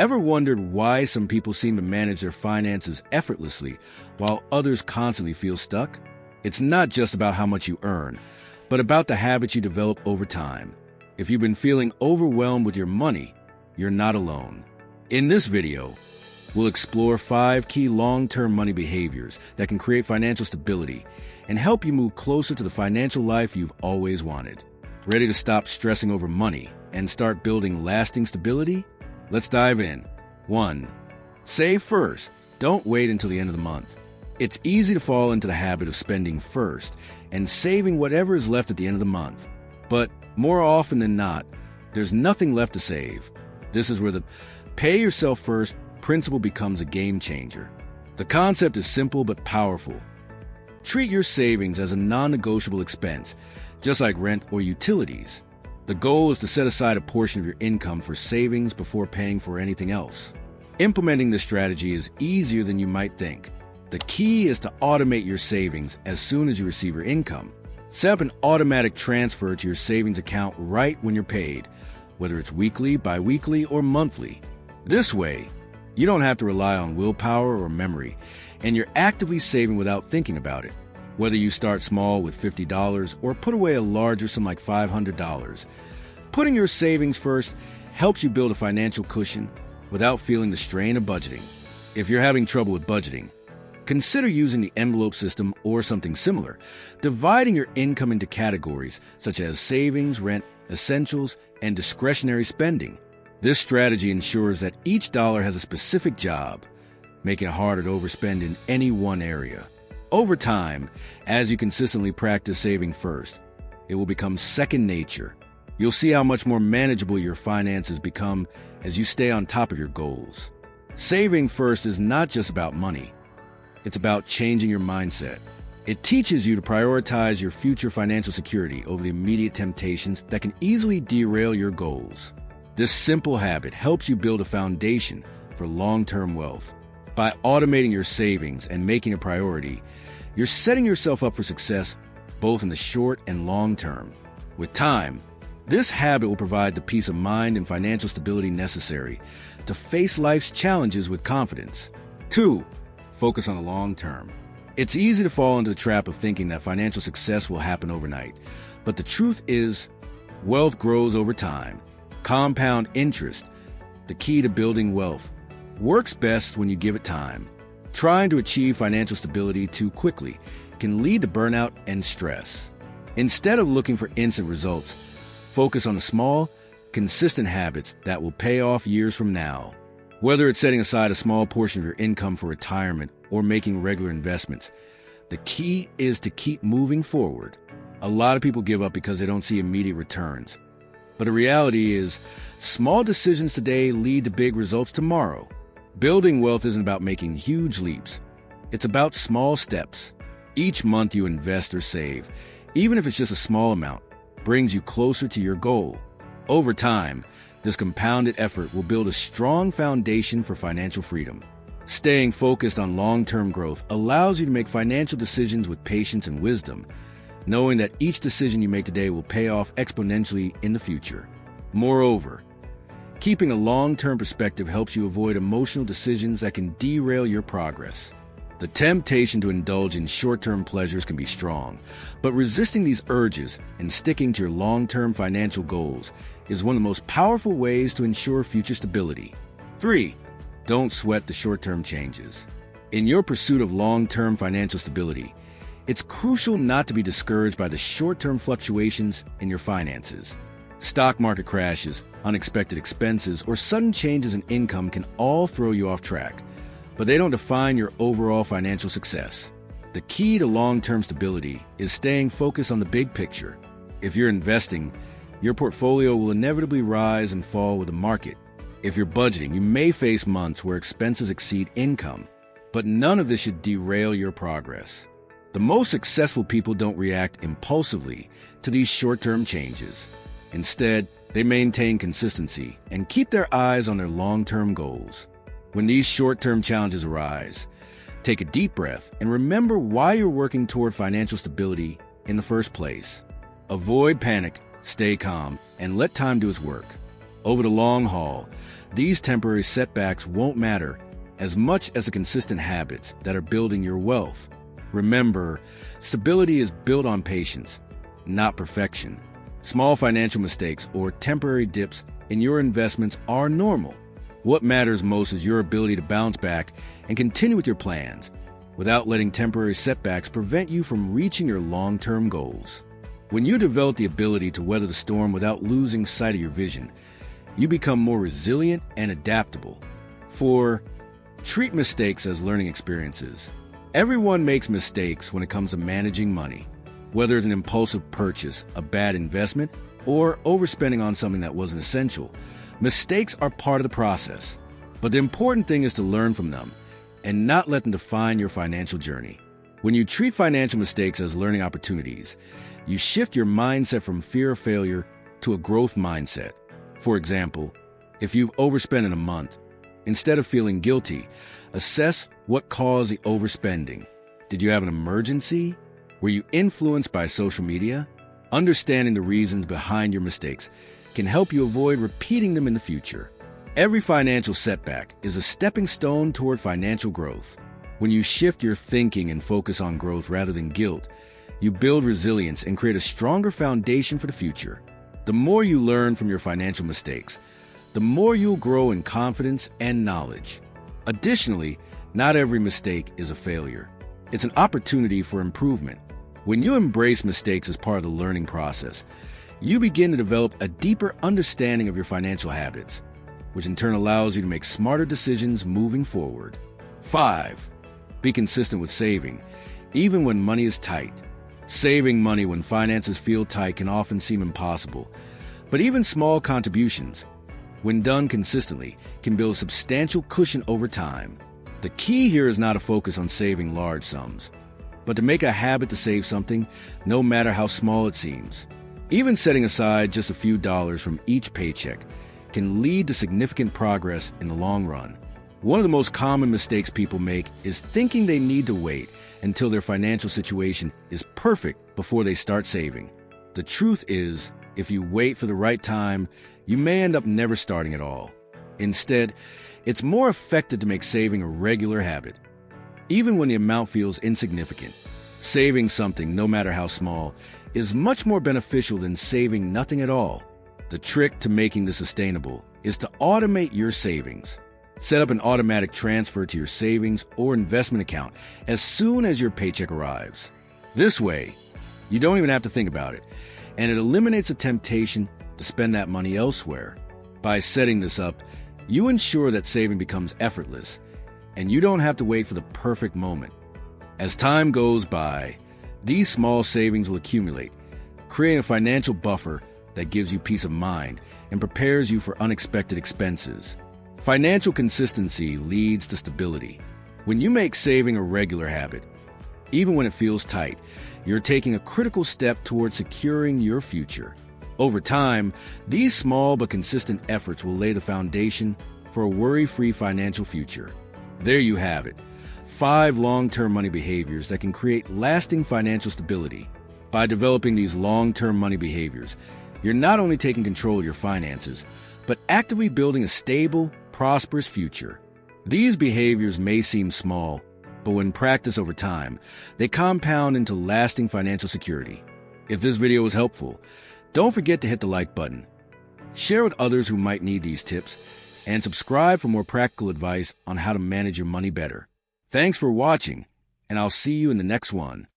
Ever wondered why some people seem to manage their finances effortlessly while others constantly feel stuck? It's not just about how much you earn, but about the habits you develop over time. If you've been feeling overwhelmed with your money, you're not alone. In this video, we'll explore 5 key long-term money behaviors that can create financial stability and help you move closer to the financial life you've always wanted. Ready to stop stressing over money and start building lasting stability? Let's dive in. 1. Save first. Don't wait until the end of the month. It's easy to fall into the habit of spending first and saving whatever is left at the end of the month. But more often than not, there's nothing left to save. This is where the pay yourself first principle becomes a game changer. The concept is simple but powerful. Treat your savings as a non-negotiable expense, just like rent or utilities. The goal is to set aside a portion of your income for savings before paying for anything else. Implementing this strategy is easier than you might think. The key is to automate your savings as soon as you receive your income. Set up an automatic transfer to your savings account right when you're paid, whether it's weekly, bi-weekly, or monthly. This way, you don't have to rely on willpower or memory, and you're actively saving without thinking about it. Whether you start small with $50 or put away a larger sum like $500, putting your savings first helps you build a financial cushion without feeling the strain of budgeting. If you're having trouble with budgeting, consider using the envelope system or something similar, dividing your income into categories such as savings, rent, essentials, and discretionary spending. This strategy ensures that each dollar has a specific job, making it harder to overspend in any one area. Over time, as you consistently practice saving first, it will become second nature. You'll see how much more manageable your finances become as you stay on top of your goals. Saving first is not just about money. It's about changing your mindset. It teaches you to prioritize your future financial security over the immediate temptations that can easily derail your goals. This simple habit helps you build a foundation for long-term wealth. By automating your savings and making it a priority, you're setting yourself up for success both in the short and long term. With time, this habit will provide the peace of mind and financial stability necessary to face life's challenges with confidence. 2. Focus on the long term. It's easy to fall into the trap of thinking that financial success will happen overnight, but the truth is, wealth grows over time. Compound interest, the key to building wealth, works best when you give it time. Trying to achieve financial stability too quickly can lead to burnout and stress. Instead of looking for instant results, focus on the small, consistent habits that will pay off years from now. Whether it's setting aside a small portion of your income for retirement or making regular investments, the key is to keep moving forward. A lot of people give up because they don't see immediate returns. But the reality is, small decisions today lead to big results tomorrow. Building wealth isn't about making huge leaps. It's about small steps. Each month you invest or save, even if it's just a small amount, brings you closer to your goal. Over time, this compounded effort will build a strong foundation for financial freedom. Staying focused on long-term growth allows you to make financial decisions with patience and wisdom, knowing that each decision you make today will pay off exponentially in the future. Moreover, keeping a long-term perspective helps you avoid emotional decisions that can derail your progress. The temptation to indulge in short-term pleasures can be strong, but resisting these urges and sticking to your long-term financial goals is one of the most powerful ways to ensure future stability. 3. Don't sweat the short-term changes. In your pursuit of long-term financial stability, it's crucial not to be discouraged by the short-term fluctuations in your finances. Stock market crashes, unexpected expenses, or sudden changes in income can all throw you off track, but they don't define your overall financial success. The key to long-term stability is staying focused on the big picture. If you're investing, your portfolio will inevitably rise and fall with the market. If you're budgeting, you may face months where expenses exceed income, but none of this should derail your progress. The most successful people don't react impulsively to these short-term changes. Instead, they maintain consistency and keep their eyes on their long-term goals. When these short-term challenges arise, take a deep breath and remember why you're working toward financial stability in the first place. Avoid panic, stay calm, and let time do its work. Over the long haul, these temporary setbacks won't matter as much as the consistent habits that are building your wealth. Remember, stability is built on patience, not perfection. Small financial mistakes or temporary dips in your investments are normal. What matters most is your ability to bounce back and continue with your plans without letting temporary setbacks prevent you from reaching your long-term goals. When you develop the ability to weather the storm without losing sight of your vision, you become more resilient and adaptable. 4. Treat mistakes as learning experiences. Everyone makes mistakes when it comes to managing money. Whether it's an impulsive purchase, a bad investment, or overspending on something that wasn't essential, mistakes are part of the process. But the important thing is to learn from them and not let them define your financial journey. When you treat financial mistakes as learning opportunities, you shift your mindset from fear of failure to a growth mindset. For example, if you've overspent in a month, instead of feeling guilty, assess what caused the overspending. Did you have an emergency? Were you influenced by social media? Understanding the reasons behind your mistakes can help you avoid repeating them in the future. Every financial setback is a stepping stone toward financial growth. When you shift your thinking and focus on growth rather than guilt, you build resilience and create a stronger foundation for the future. The more you learn from your financial mistakes, the more you'll grow in confidence and knowledge. Additionally, not every mistake is a failure. It's an opportunity for improvement. When you embrace mistakes as part of the learning process, you begin to develop a deeper understanding of your financial habits, which in turn allows you to make smarter decisions moving forward. 5. Be consistent with saving, even when money is tight. Saving money when finances feel tight can often seem impossible, but even small contributions, when done consistently, can build substantial cushion over time. The key here is not to focus on saving large sums, but to make a habit to save something, no matter how small it seems. Even setting aside just a few dollars from each paycheck can lead to significant progress in the long run. One of the most common mistakes people make is thinking they need to wait until their financial situation is perfect before they start saving. The truth is, if you wait for the right time, you may end up never starting at all. Instead, it's more effective to make saving a regular habit. Even when the amount feels insignificant, saving something, no matter how small, is much more beneficial than saving nothing at all. The trick to making this sustainable is to automate your savings. Set up an automatic transfer to your savings or investment account as soon as your paycheck arrives. This way, you don't even have to think about it, and it eliminates the temptation to spend that money elsewhere. By setting this up, you ensure that saving becomes effortless, and you don't have to wait for the perfect moment. As time goes by, these small savings will accumulate, creating a financial buffer that gives you peace of mind and prepares you for unexpected expenses. Financial consistency leads to stability. When you make saving a regular habit, even when it feels tight, you're taking a critical step towards securing your future. Over time, these small but consistent efforts will lay the foundation for a worry-free financial future. There you have it, 5 long-term money behaviors that can create lasting financial stability. By developing these long-term money behaviors, you're not only taking control of your finances, but actively building a stable, prosperous future. These behaviors may seem small, but when practiced over time, they compound into lasting financial security. If this video was helpful, don't forget to hit the like button, share with others who might need these tips, and subscribe for more practical advice on how to manage your money better. Thanks for watching, and I'll see you in the next one.